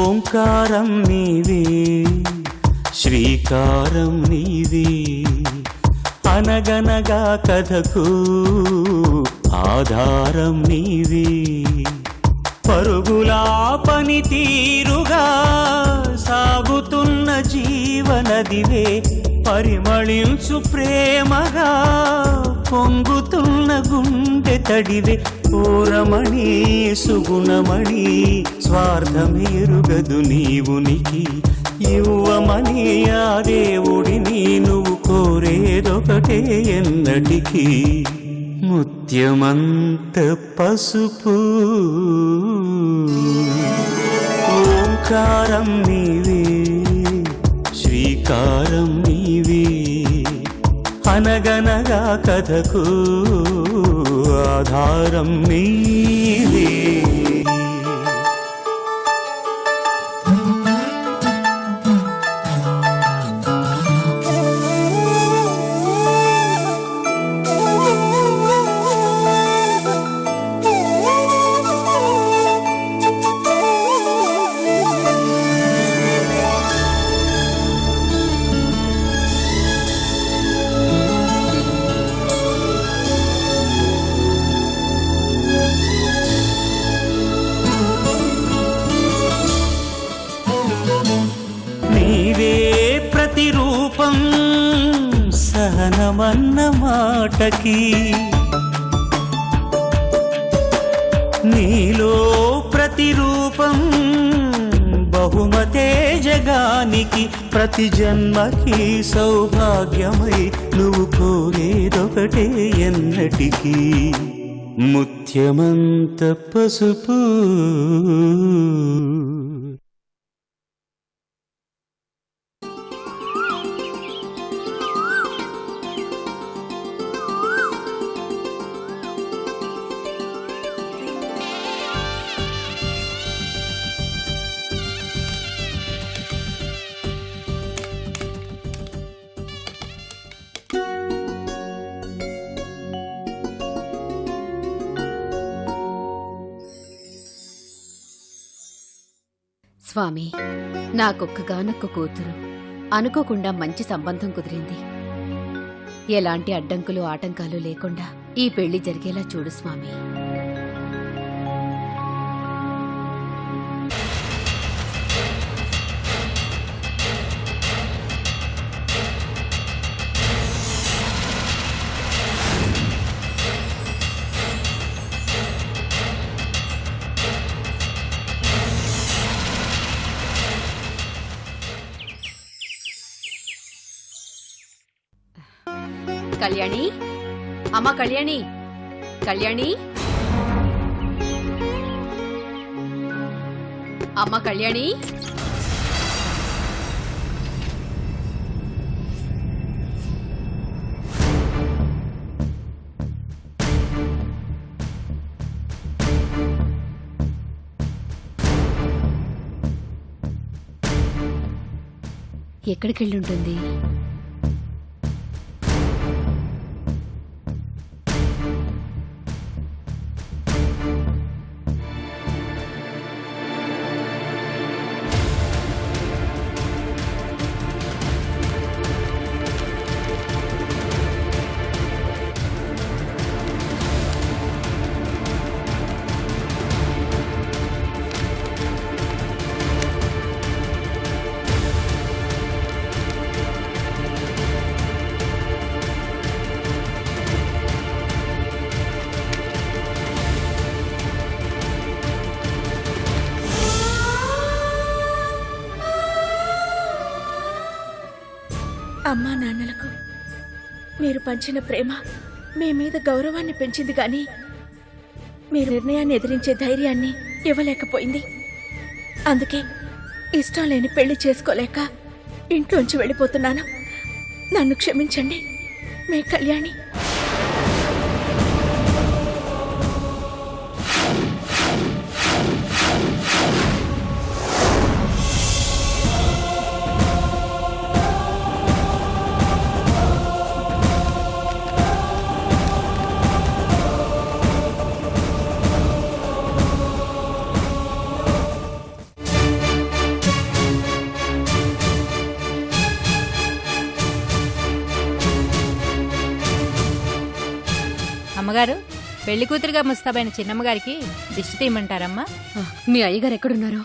ఓంకారం నీవే, శ్రీకారం నీవే, అనగనగా కథకు ఆధారం నీవే. పరుగులా పని తీరుగా సాగుతున్న జీవనదివే, పరిమళించు ప్రేమగా పొంగుతున్న గుండె తడివే. పూరమణి సుగుణమణి స్వార్థమేరుగదు నీవునికి, ఇవ్వమని ఆ దేవుడిని నువ్వు కోరేదొకటే ఎన్నటికీ. ముత్యమంత పసుపు ఓంకారం నీవే, శ్రీకారం నీవే, అనగనగా కథకు ఆధారం నీవే. ప్రతిరూపం సహనమన్న మాటకి, నీలో ప్రతిరూపం బహుమతే జగానికి. ప్రతి జన్మకి సౌభాగ్యమై నువ్వు కోరేదొకటే ఎన్నటికీ. ముత్యమంత పసుపు స్వామి, నాకొక్కగానొక్క కూతురు. అనుకోకుండా మంచి సంబంధం కుదిరింది. ఎలాంటి అడ్డంకులు ఆటంకాలు లేకుండా ఈ పెళ్లి జరిగేలా చూడు స్వామి. కళ్యాణి, అమ్మ కళ్యాణి, కళ్యాణి, అమ్మ కళ్యాణి. ఎక్కడికెళ్ళుంటుంది? అమ్మా నాన్నలకు మీరు పంచిన ప్రేమ మీ మీద గౌరవాన్ని పెంచింది, కానీ మీరు నిర్ణయాన్ని ఎదిరించే ధైర్యాన్ని ఇవ్వలేకపోయింది. అందుకే ఇష్టం లేని పెళ్లి చేసుకోలేక ఇంట్లోంచి వెళ్ళిపోతున్నాను. నన్ను క్షమించండి. మీ కళ్యాణి. అమ్మగారు, పెళ్లి కూతురుగా ముస్తాబైన చిన్నమ్మగారికి దిష్టి తీయమంటారమ్మా? మీ అయ్యగారు ఎక్కడున్నారు?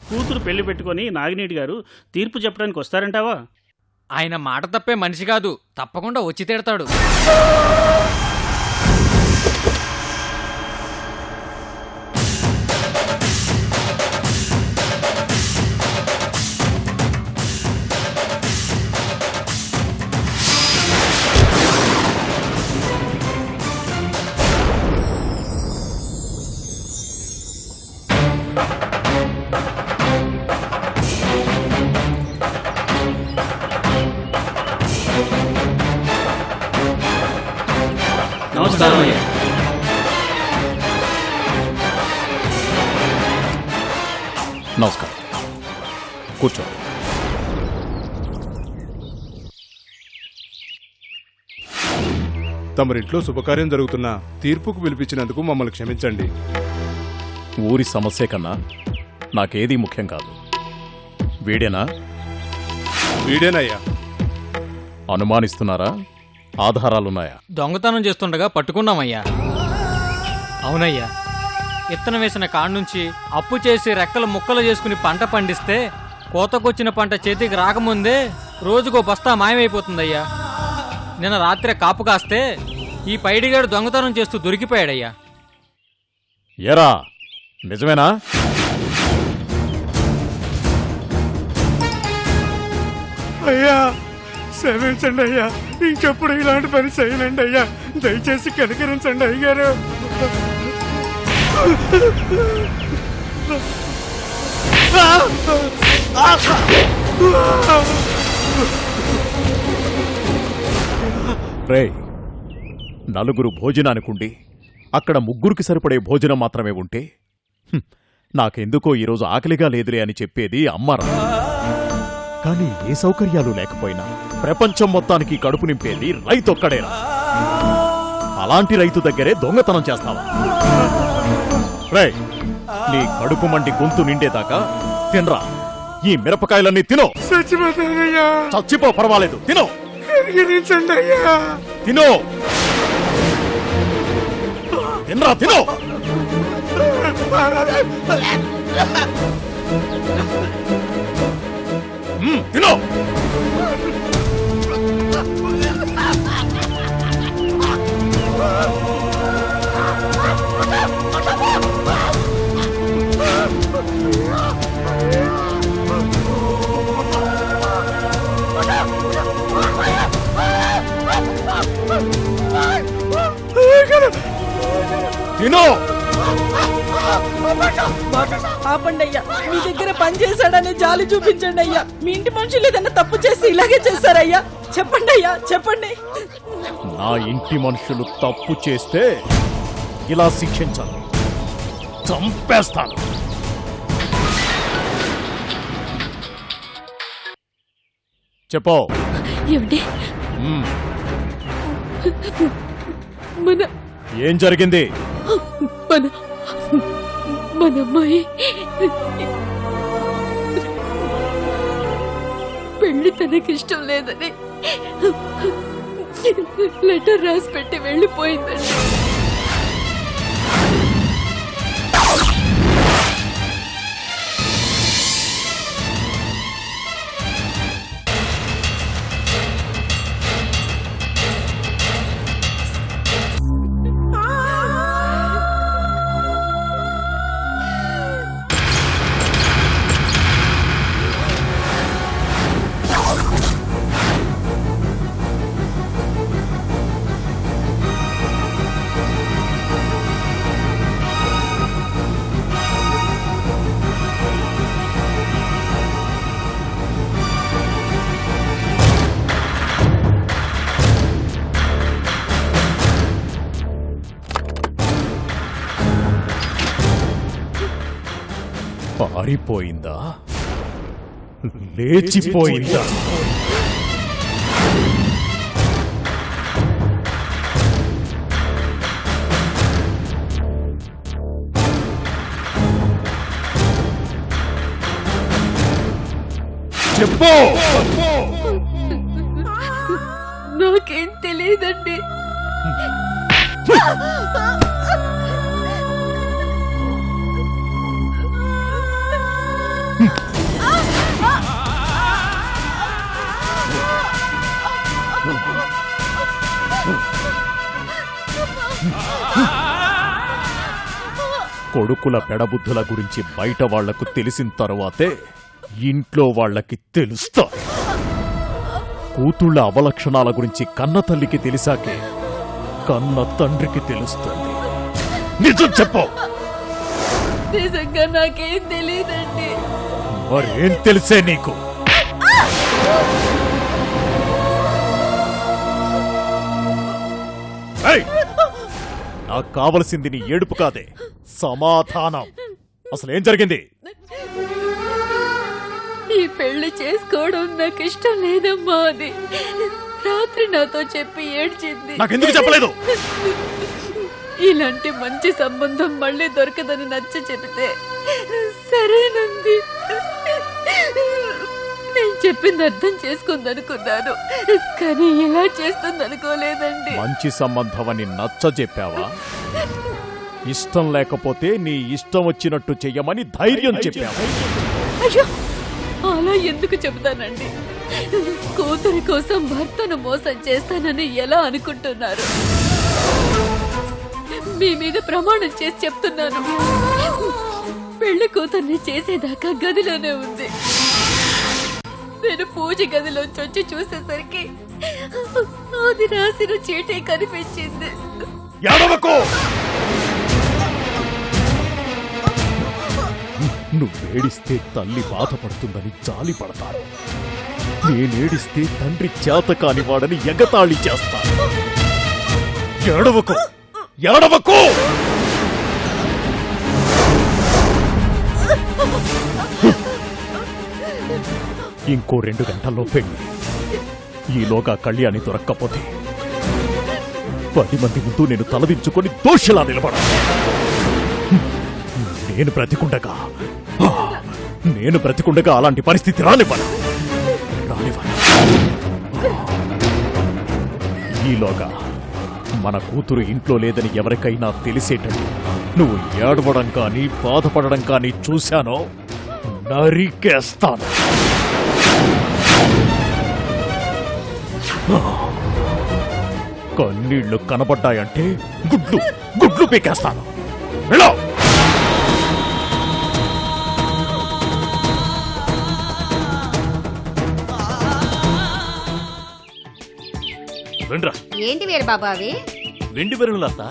కూతురు పెళ్లి పెట్టుకొని నాగినేటి గారు తీర్పు చెప్పడానికి వస్తారంటావా? ఆయన మాట తప్పే మనిషి కాదు, తప్పకుండా వచ్చి తిడతాడు. నమస్కారం అయ్యా. నమస్కారం, కూర్చోండి. తమరింట్లో శుభకార్యం జరుగుతున్నా తీర్పుకు పిలిపించినందుకు మమ్మల్ని క్షమించండి. ఊరి సమస్య కన్నా నాకేదీ ముఖ్యం కాదు. వీడేనా? వీడేనయ్యా. అనుమానిస్తున్నారా? ఆధారాలున్నాయా? దొంగతనం చేస్తుండగా పట్టుకున్నామయ్యా. అవునయ్యా, ఇత్తనం వేసిన కాడ నుంచి అప్పు చేసి రెక్కలు ముక్కలు చేసుకుని పంట పండిస్తే కోతకొచ్చిన పంట చేతికి రాకముందే రోజుకో బస్తా మాయమైపోతుందయ్యా. నిన్న రాత్రే కాపు కాస్తే ఈ పైడిగాడు దొంగతనం చేస్తూ దొరికిపోయాడయ్యా. ఏరా, నిజమేనా? అయ్యా క్షమించండి అయ్యా, ఇంకెప్పుడు ఇలాంటి పని చేయనండి అయ్యా. దయచేసి కనికరించండి అయ్యారు. రే, నలుగురు భోజనానికుండి అక్కడ ముగ్గురికి సరిపడే భోజనం మాత్రమే ఉంటే నాకెందుకో ఈరోజు ఆకలిగా లేదులే అని చెప్పేది అమ్మరా. కానీ ఏ సౌకర్యాలు లేకపోయినా ప్రపంచం మొత్తానికి కడుపు నింపేది రైతొక్కడేరా. అలాంటి రైతు దగ్గరే దొంగతనం చేస్తావా? రే, నీ కడుపు మండి గొంతు నిండేదాకా తినరా. ఈ మిరపకాయలన్నీ తినో. చచ్చిపో, పర్వాలేదు, తినో. తినో, తినరా, తినో. తినో. తినో. ఆపండి అయ్యా, మీ దగ్గర పని చేశాడని జాలి చూపించండి అయ్యా. మీ ఇంటి మనుషులు ఏదైనా తప్పు చేసి ఇలాగే చేశారయ్యా. చెప్పండి అయ్యా, చెప్పండి. నా ఇంటి మనుషులు తప్పు చేస్తే ఇలా శిక్షించాలి, చంపేస్తాను. చెప్పో. ఏమిటి? మన ఏం జరిగింది? మన మన అమ్మాయి పెళ్లి తనకిష్టం లేదని లెటర్ రాసి పెట్టి వెళ్ళిపోయిందండి. పారిపోయిందా? లేచిపోయిందా? చెప్పు. నాకేం తెలియదండి. కొడుకుల పెడబుద్ధుల గురించి బయట వాళ్లకు తెలిసిన తరువాతే ఇంట్లో వాళ్ళకి తెలుస్తా. కూతుళ్ళ అవలక్షణాల గురించి కన్న తల్లికి తెలిసాకే కన్న తండ్రికి తెలుస్తుంది. నిజం చెప్పు. నిజంగా నాకేం తెలియదండి. మరేం తెలిసే నీకు? ఏయ్! నాకు కావలసింది నీ ఏడుపు కాదే, సమాధానం. అసలేం జరిగింది? ఈ పెళ్లి చేసుకోవడం నాకు ఇష్టం లేదమ్మా అని రాత్రి నాతో చెప్పి ఏడ్చింది. నాకెందుకు చెప్పలేదు? ఇలాంటి మంచి సంబంధం మళ్ళీ దొరకదని నచ్చ చెబితే సరేనంది. నేను చెప్పింది అర్థం చేసుకుందనుకున్నాను, కానీ ఇలా చేస్తుందనుకోలేదండి. మంచి సంబంధం అని నచ్చ చెప్పావా? ఇష్టం లేకపోతే నీ ఇష్టం వచ్చినట్టు చెయ్యమని ధైర్యం చెప్పావా? అయ్యో, అలా ఎందుకు చెబుతానండి? కూతురి కోసం భర్తను మోసం చేస్తానని ఎలా అనుకుంటున్నారు? మీ మీద ప్రమాణం చేసి చెప్తున్నాను, పెళ్లి కూతుర్ని చేసేదాకా గదిలోనే ఉంది. నేను పూజ గదిలోంచి వచ్చి చూసేసరికి అది రాసిన చీటీ కనిపించింది. ఏడవకు! నువ్వేడిస్తే తల్లి బాధపడుతుందని జాలి పడతాను. నేనేడిస్తే తండ్రి చేత కానివాడని ఎగతాళి చేస్తాను. ఏడవకు! ఏడవకు! ఇంకో 2 గంటల్లో పెళ్లి. ఈలోగా కళ్యాణి దొరక్కపోతే 10 మంది ముందు నేను తలదించుకొని దోషిలా నిలబడాలి. నేను బ్రతికుండగా అలాంటి పరిస్థితి రానివ్వను. ఈలోగా మన కూతురు ఇంట్లో లేదని ఎవరికైనా తెలిసేటట్టు నువ్వు ఏడవడం కానీ బాధపడడం కానీ చూశానో నరికేస్తాను. కన్నీళ్లు కనబడ్డాయంటే గుడ్లు పీకేస్తాను. వెళ్ళు! ఏంటి వీరు బాబా అవి? వెండి బెరువులత్త.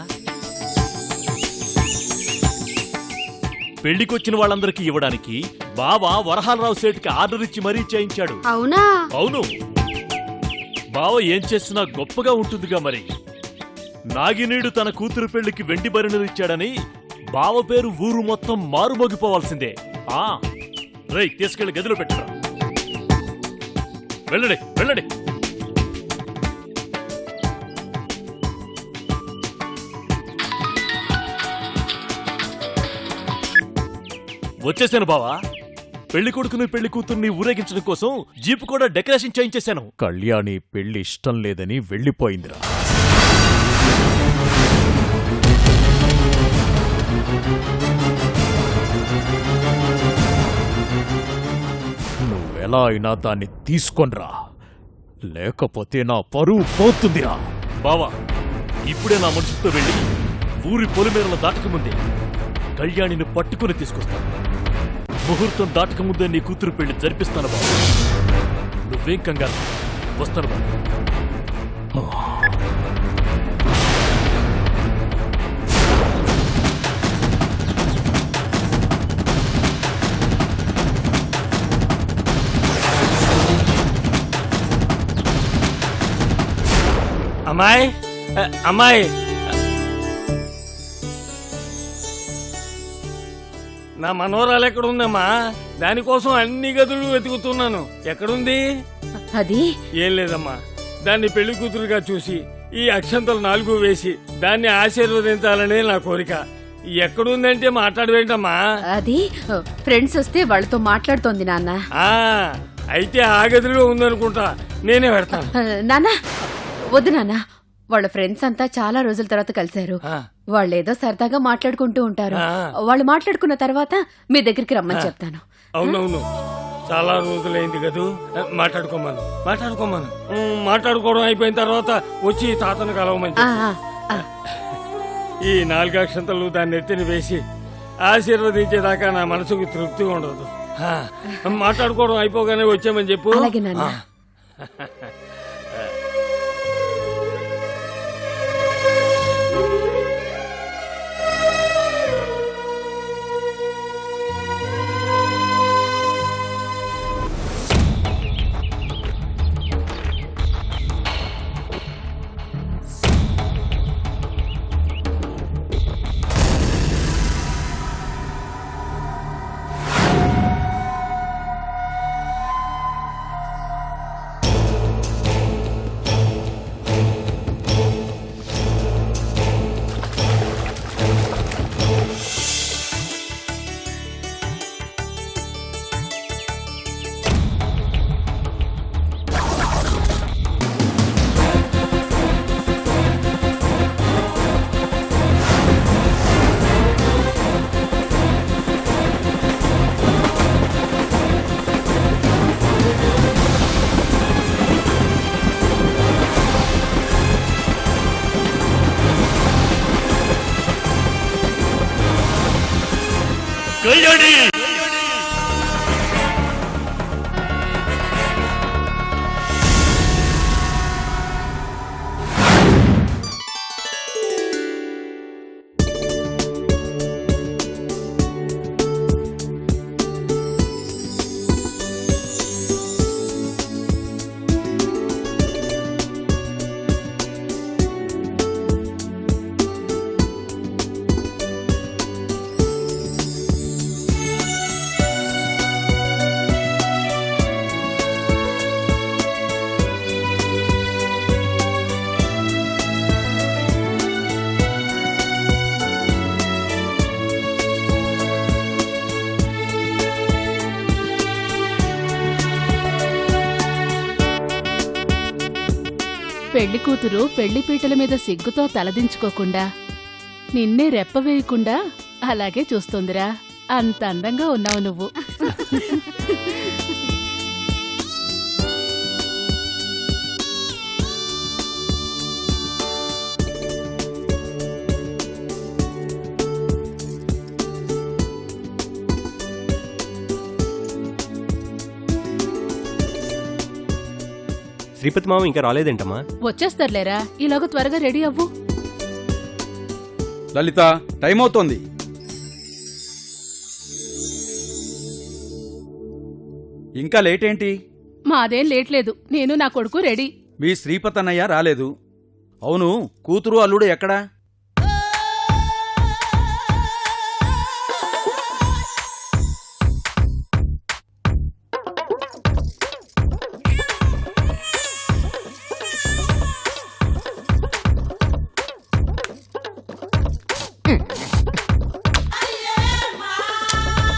పెళ్లికొచ్చిన వాళ్ళందరికీ ఇవ్వడానికి బావ వరహాలరావు సేటుకి ఆర్డర్ ఇచ్చి మరీ చేయించాడు. అవునా? అవును. బావ ఏం చేసినా గొప్పగా ఉంటుందిగా మరి. నాగినీడు తన కూతురు పెళ్లికి వెండి బెరువులు ఇచ్చాడని బావ పేరు ఊరు మొత్తం మారుమోగిపోవాల్సిందే. రేయ్, తీసుకెళ్లి గదిలో పెట్టరా. వెళ్ళండి, వెళ్ళండి. వచ్చేసాను బావా. పెళ్లి కొడుకుని పెళ్లి కూతుర్ని ఊరేగించడం కోసం జీపు కూడా డెకరేషన్ చేయించేశాను. కళ్యాణి పెళ్లి ఇష్టం లేదని వెళ్ళిపోయిందిరా. నువ్వెలా అయినా దాన్ని తీసుకొనిరా, లేకపోతే నా పరువు పోతుందిరా. బావా, ఇప్పుడే నా మనుషులతో వెళ్ళి ఊరి పొలిమేరల దాటకముందే కళ్యాణిని పట్టుకుని తీసుకొస్తాను. ముహూర్తం దాటకముందే నీ కూతురు పెళ్లి జరిపిస్తాను బాబు. నువ్వేం కంగారు, వస్తాను బాబు. అమ్మాయి, అమ్మాయి, నా మనోరాలు ఎక్కడుందమ్మా? దానికోసం అన్ని గదులు వెతుకుతున్నాను. ఎక్కడుంది? అది ఏం లేదమ్మా, దాన్ని పెళ్లి కూతురుగా చూసి ఈ అక్షంతలు 4 వేసి దాన్ని ఆశీర్వదించాలనే నా కోరిక. ఎక్కడుందంటే మాట్లాడవేంటమ్మా? అది ఫ్రెండ్స్ వస్తే వాళ్ళతో మాట్లాడుతోంది నాన్న. అయితే ఆ గదిలో ఉందనుకుంటా, నేనే పెడతాను. నాన్న వద్దు నాన్న, వాళ్ళ ఫ్రెండ్స్ అంతా చాలా రోజుల తర్వాత కలిశారు. వాళ్ళు ఏదో సరదాగా మాట్లాడుకుంటూ ఉంటారు. వాళ్ళు మాట్లాడుకున్న తర్వాత మీ దగ్గరికి రమ్మని చెప్తాను. అవునవును, చాలా రోజులైంది కదూ. మాట్లాడుకోమను. మాట్లాడుకోవడం అయిపోయిన తర్వాత వచ్చి తాతను కలవమని చెప్పు. ఈ 4 అక్షంతలు దాన్ని ఎత్తిని వేసి ఆశీర్వదించేదాకా నా మనసుకు తృప్తిగా ఉండదు. మాట్లాడుకోవడం అయిపోగానే వచ్చామని చెప్పు. అలాగే నాన్న. పెళ్లి కూతురు పెళ్లి పీటల మీద సిగ్గుతో తలదించుకోకుండా నిన్నే రెప్పవేయకుండా అలాగే చూస్తుందిరా. అంత అందంగా ఉన్నావు నువ్వు. శ్రీపతి మామ ఇంకా రాలేదేంటమ్మా? వచ్చేస్తారులేరా, ఈలోగా త్వరగా రెడీ అవ్వు. లలిత, టైం అవుతోంది. ఇంకా లేట్ ఏంటి? మాదేం లేట్ లేదు, నేను నా కొడుకు రెడీ. మీ శ్రీపతి అన్నయ్య రాలేదు. అవును, కూతురు అల్లుడు ఎక్కడా?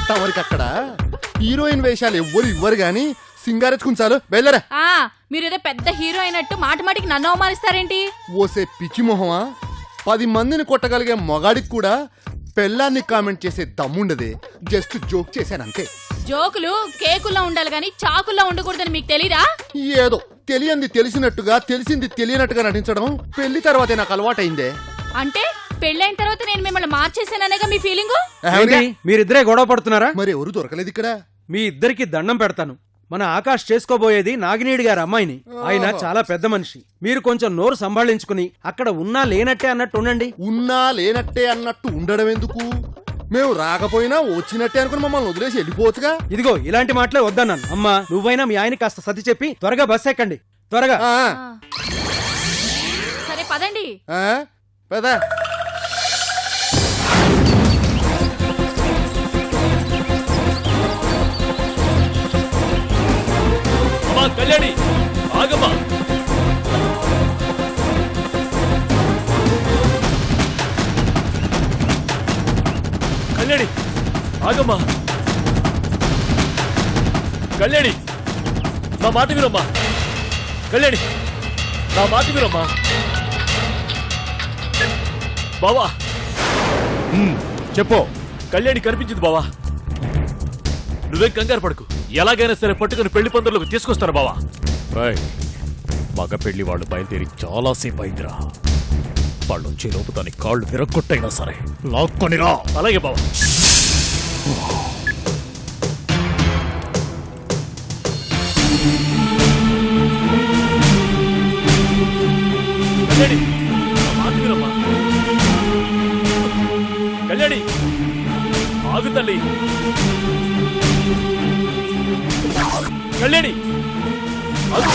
తమరికక్కడ హీరోయిన్ వేషాలు ఎవ్వరు ఇవ్వరు గాని సింగారెత్తుకుంచాలు వెళ్ళరా. మీరేదో పెద్ద హీరో అయినట్టు మాటిమాటికి నన్ను అవమానిస్తారేంటి? ఓసే పిచ్చి మొహమా, 10 మందిని కొట్టగలిగే మొగాడికి కూడా పెళ్ళాన్ని కామెంట్ చేసే దమ్ముండదే. Just joke చేశానంతే. జోకులు కేకుల్లో ఉండాలి గాని చాకుల్లో ఉండకూడదని మీకు తెలీదా? ఏదో తెలియంది తెలిసినట్టుగా తెలిసింది తెలియనట్టుగా నటించడం పెళ్లి తర్వాతే నాకు అలవాటైందే. అంటే పెళ్ళైన తర్వాత నేను మిమ్మల్ని మార్చేసాననేగా మీ ఫీలింగు? మీరిద్దరే గొడవ పడుతున్నారా? మరి ఎవరు దొరకలేదు ఇక్కడ. మీ ఇద్దరికి దండం పెడతాను. మన ఆకాష్ చేసుకోబోయేది నాగినేడి గారి అమ్మాయిని. ఆయన చాలా పెద్ద మనిషి. మీరు కొంచెం నోరు సంభాళించుకుని అక్కడ ఉన్నా లేనట్టే అన్నట్టు ఉండండి. ఉన్నా లేనట్టే అన్నట్టు ఉండడం ఎందుకు? మేము రాకపోయినా వచ్చినట్టే అనుకుని మమ్మల్ని వదిలేసి వెళ్ళిపోవచ్చుగా. ఇదిగో ఇలాంటి మాటలే వద్దన్నాను. అమ్మా, నువ్వైనా మీ ఆయన కాస్త సతి చెప్పి త్వరగా బస్ ఎక్కండి. త్వరగా. సరే పదండి. పద. కళ్యాణి ఆగమ్మా. కళ్యాణి ఆగమ్మా. కళ్యాణి నా మాట వినమ్మా కళ్యాణి, నా మాట వినమ్మా. బావా చెప్పు. కళ్యాణి కనిపించింది బావా. నువ్వేం కంగారు పడకు, ఎలాగైనా సరే పట్టుకుని పెళ్లి పందిర్లోకి తీసుకొస్తాను బావా. మగ పెళ్లి వాళ్ళు బయలుదేరి చాలాసేపు అయిందిరా. వాళ్ళు వచ్చే లోపు దాని కాళ్ళు విరగొట్టైనా సరే లాక్కొనిరా. అలాగే బావా. కళ్యాణి, నా మాట వినమ్మా. కళ్యాణి ఆగు తల్లి. కళ్యాణి ఆగు.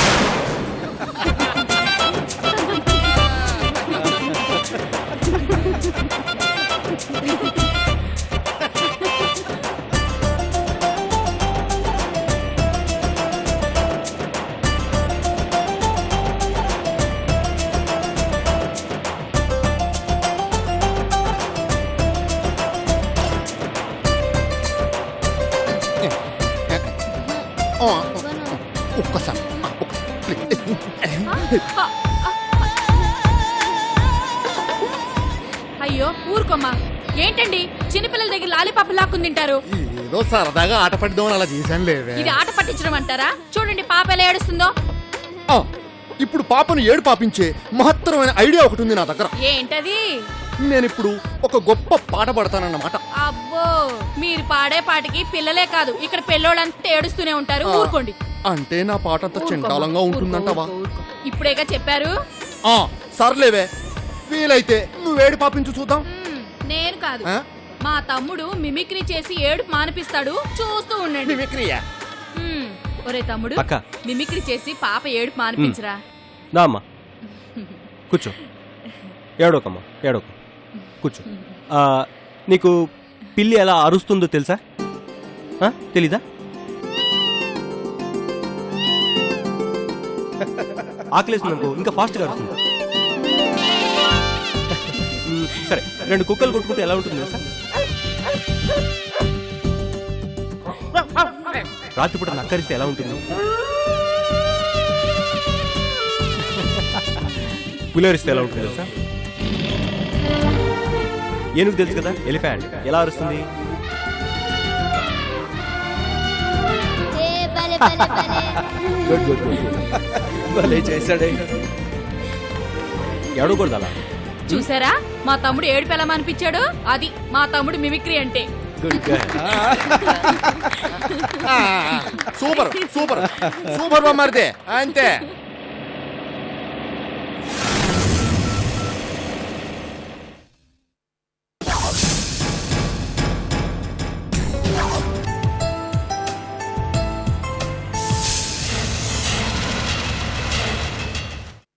ఒక్కసారి అయ్యో ఊరుకోమ్మా. ఏంటండి చిన్నపిల్లల దగ్గర లాలీపాప్ లాక్కుని తింటారు? ఏదో సరదాగా ఆట పడిద్దామని అలా చేశాను లేవే. ఇది ఆట పట్టించడం అంటారా? చూడండి పాప ఎలా ఏడుస్తుందో. ఇప్పుడు పాపను ఏడు పాపించే మహత్తరమైన ఐడియా ఒకటి ఉంది నా దగ్గర. ఏంటది? నేనిప్పుడు ఒక గొప్ప పాట పడతానన్నమాట. అబ్బో, మీరు పాడే పాటకి పిల్లలే కాదు ఇక్కడ పెళ్ళోళ్ళంతా ఏడుస్తూనే ఉంటారు. ఊరుకోండి. అంటే నా పాట అంత చండాలంగా ఉంటుందంటవా? ఇప్పుడేగా చెప్పారు. సర్లేవే, వీలైతే నువ్వేడు పాపించు చూద్దాం. నేను కాదు, మా తమ్ముడు మిమిక్రీ చేసి ఏడుపు మానిపిస్తాడు, చూస్తూ ఉండండి. మిమిక్రీయా? ఒరే తమ్ముడు, అక్క. మిమిక్రీ చేసి పాప ఏడుపు మానిపించరా. నా అమ్మా కూర్చో. ఏడోకమ్మా ఏడోక, కూర్చో. నీకు పిల్లి ఎలా అరుస్తుందో తెలుసా? తెలీదా? ఆకలేసిందనుకో ఇంకా ఫాస్ట్గా అరుస్తుంది. సరే, 2 కుక్కలు కొట్టుకుంటే ఎలా ఉంటుంది తెలుసా? రాత్రిపూట నక్కరిస్తే ఎలా ఉంటుంది? పులిహరిస్తే ఎలా ఉంటుంది తెలుసా? ఏనుగు తెలుసు కదా, ఎలిఫెంట్ ఎలా అరుస్తుంది? చేశాడే. ఏడవకూడదు అలా. చూసారా మా తమ్ముడు ఏడుపు ఎలా మానిపించాడు? అది మా తమ్ముడు మిమిక్రీ అంటే. సూపర్ సూపర్ సూపర్ బామ్మర్దే, అంతే.